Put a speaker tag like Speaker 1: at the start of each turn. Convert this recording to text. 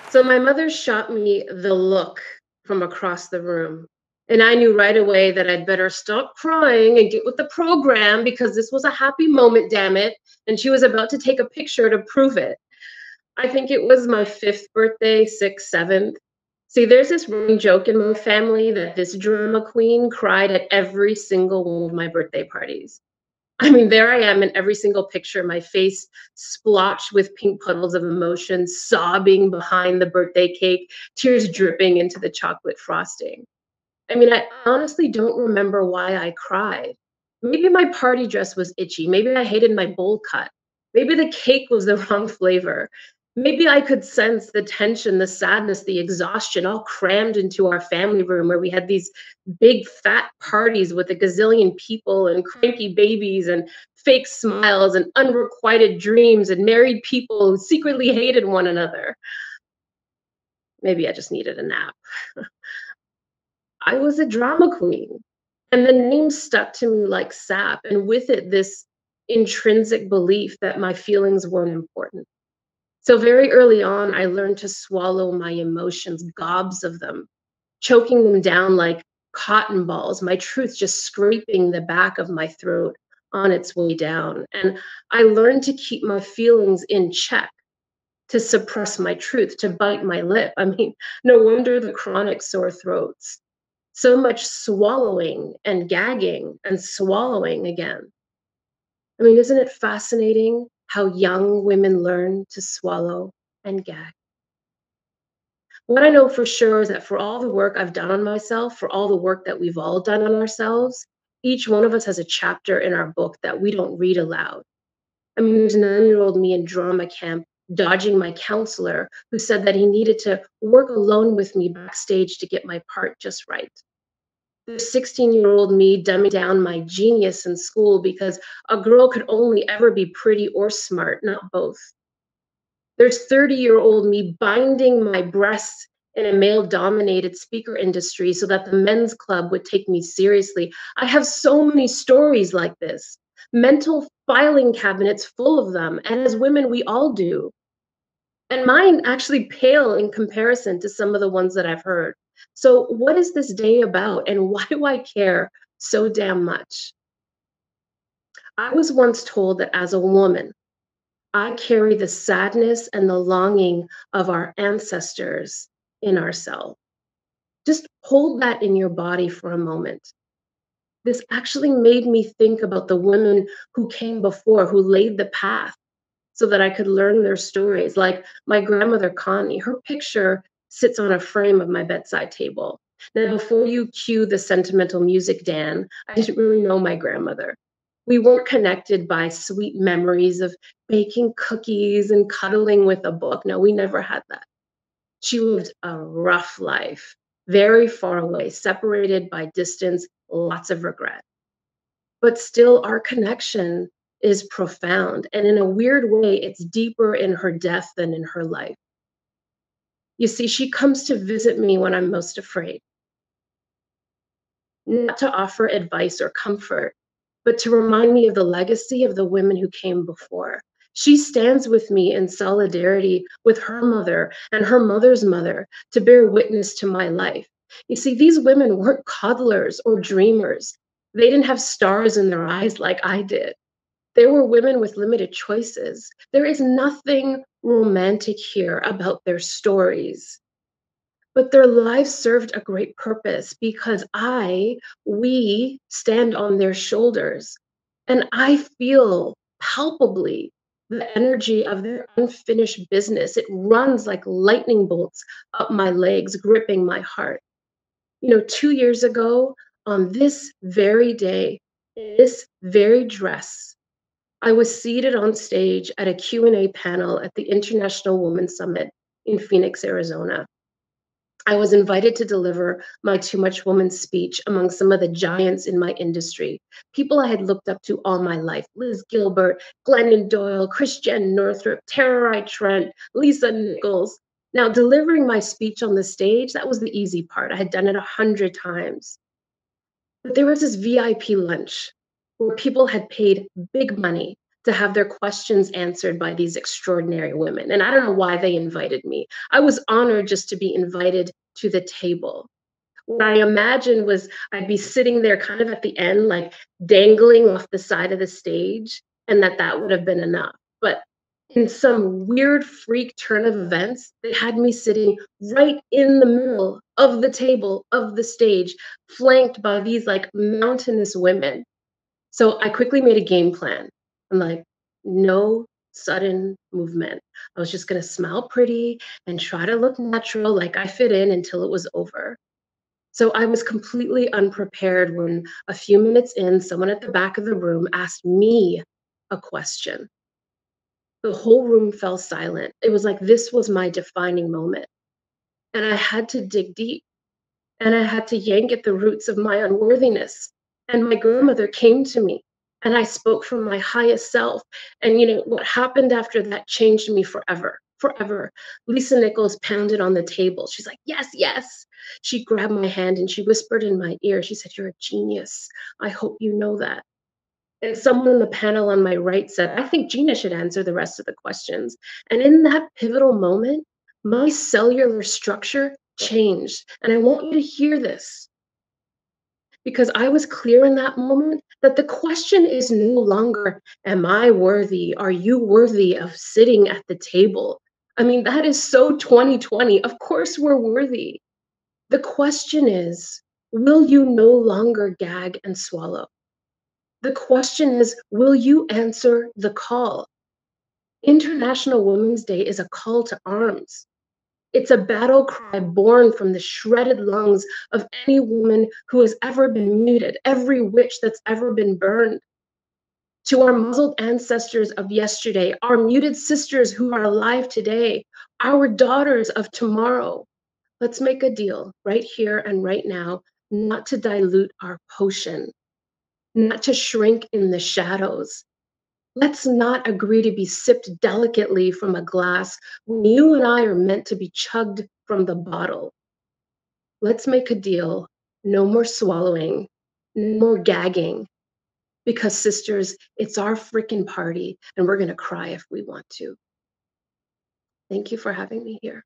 Speaker 1: So my mother shot me the look from across the room. And I knew right away that I'd better stop crying and get with the program because this was a happy moment, damn it. And she was about to take a picture to prove it. I think it was my fifth birthday, sixth, seventh. See, there's this running joke in my family that this drama queen cried at every single one of my birthday parties. I mean, there I am in every single picture, my face splotched with pink puddles of emotion, sobbing behind the birthday cake, tears dripping into the chocolate frosting. I mean, I honestly don't remember why I cried. Maybe my party dress was itchy. Maybe I hated my bowl cut. Maybe the cake was the wrong flavor. Maybe I could sense the tension, the sadness, the exhaustion all crammed into our family room where we had these big fat parties with a gazillion people and cranky babies and fake smiles and unrequited dreams and married people who secretly hated one another. Maybe I just needed a nap. I was a drama queen. And the name stuck to me like sap, and with it, this intrinsic belief that my feelings weren't important. So, very early on, I learned to swallow my emotions, gobs of them, choking them down like cotton balls, my truth just scraping the back of my throat on its way down. And I learned to keep my feelings in check, to suppress my truth, to bite my lip. I mean, no wonder the chronic sore throats. So much swallowing and gagging and swallowing again. I mean, isn't it fascinating how young women learn to swallow and gag? What I know for sure is that for all the work I've done on myself, for all the work that we've all done on ourselves, each one of us has a chapter in our book that we don't read aloud. I mean, there's a 9-year-old me in drama camp dodging my counselor who said that he needed to work alone with me backstage to get my part just right. The 16-year-old me dumbing down my genius in school because a girl could only ever be pretty or smart, not both. There's 30-year-old me binding my breasts in a male dominated speaker industry so that the men's club would take me seriously. I have so many stories like this, mental filing cabinets full of them. And as women, we all do. And mine actually pale in comparison to some of the ones that I've heard. So, what is this day about, and why do I care so damn much? I was once told that as a woman, I carry the sadness and the longing of our ancestors in ourselves. Just hold that in your body for a moment. This actually made me think about the women who came before, who laid the path so that I could learn their stories. Like my grandmother, Connie, her picture sits on a frame of my bedside table. Now, before you cue the sentimental music, Dan, I didn't really know my grandmother. We weren't connected by sweet memories of baking cookies and cuddling with a book. No, we never had that. She lived a rough life, very far away, separated by distance, lots of regret. But still, our connection is profound. And in a weird way, it's deeper in her death than in her life. You see, she comes to visit me when I'm most afraid, not to offer advice or comfort, but to remind me of the legacy of the women who came before. She stands with me in solidarity with her mother and her mother's mother to bear witness to my life. You see, these women weren't coddlers or dreamers. They didn't have stars in their eyes like I did. There were women with limited choices. There is nothing romantic here about their stories, but their lives served a great purpose because we stand on their shoulders. And I feel palpably the energy of their unfinished business. It runs like lightning bolts up my legs, gripping my heart. 2 years ago, on this very day, in this very dress, I was seated on stage at a Q&A panel at the International Women's Summit in Phoenix, Arizona. I was invited to deliver my Too Much Woman speech among some of the giants in my industry, people I had looked up to all my life: Liz Gilbert, Glennon Doyle, Christiane Northrup, Tara Trent, Lisa Nichols. Now, delivering my speech on the stage, that was the easy part. I had done it 100 times. But there was this VIP lunch where people had paid big money to have their questions answered by these extraordinary women. And I don't know why they invited me. I was honored just to be invited to the table. What I imagined was I'd be sitting there kind of at the end, like dangling off the side of the stage, and that would have been enough. But in some weird freak turn of events, they had me sitting right in the middle of the table of the stage, flanked by these like mountainous women. So I quickly made a game plan. I'm like, no sudden movement. I was just going to smile pretty and try to look natural, like I fit in until it was over. So I was completely unprepared when a few minutes in, someone at the back of the room asked me a question. The whole room fell silent. It was like this was my defining moment. And I had to dig deep and I had to yank at the roots of my unworthiness. And my grandmother came to me and I spoke from my highest self. And what happened after that changed me forever. Forever. Lisa Nichols pounded on the table. She's like, yes, yes. She grabbed my hand and she whispered in my ear. She said, you're a genius. I hope you know that. And someone on the panel on my right said, I think Gina should answer the rest of the questions. And in that pivotal moment, my cellular structure changed. And I want you to hear this because I was clear in that moment that the question is no longer, am I worthy? Are you worthy of sitting at the table? I mean, that is so 2020. Of course, we're worthy. The question is, will you no longer gag and swallow? The question is, will you answer the call? International Women's Day is a call to arms. It's a battle cry born from the shredded lungs of any woman who has ever been muted, every witch that's ever been burned. To our muzzled ancestors of yesterday, our muted sisters who are alive today, our daughters of tomorrow, let's make a deal right here and right now, not to dilute our potion, not to shrink in the shadows. Let's not agree to be sipped delicately from a glass when you and I are meant to be chugged from the bottle. Let's make a deal. No more swallowing, no more gagging. Because, sisters, it's our freaking party and we're going to cry if we want to. Thank you for having me here.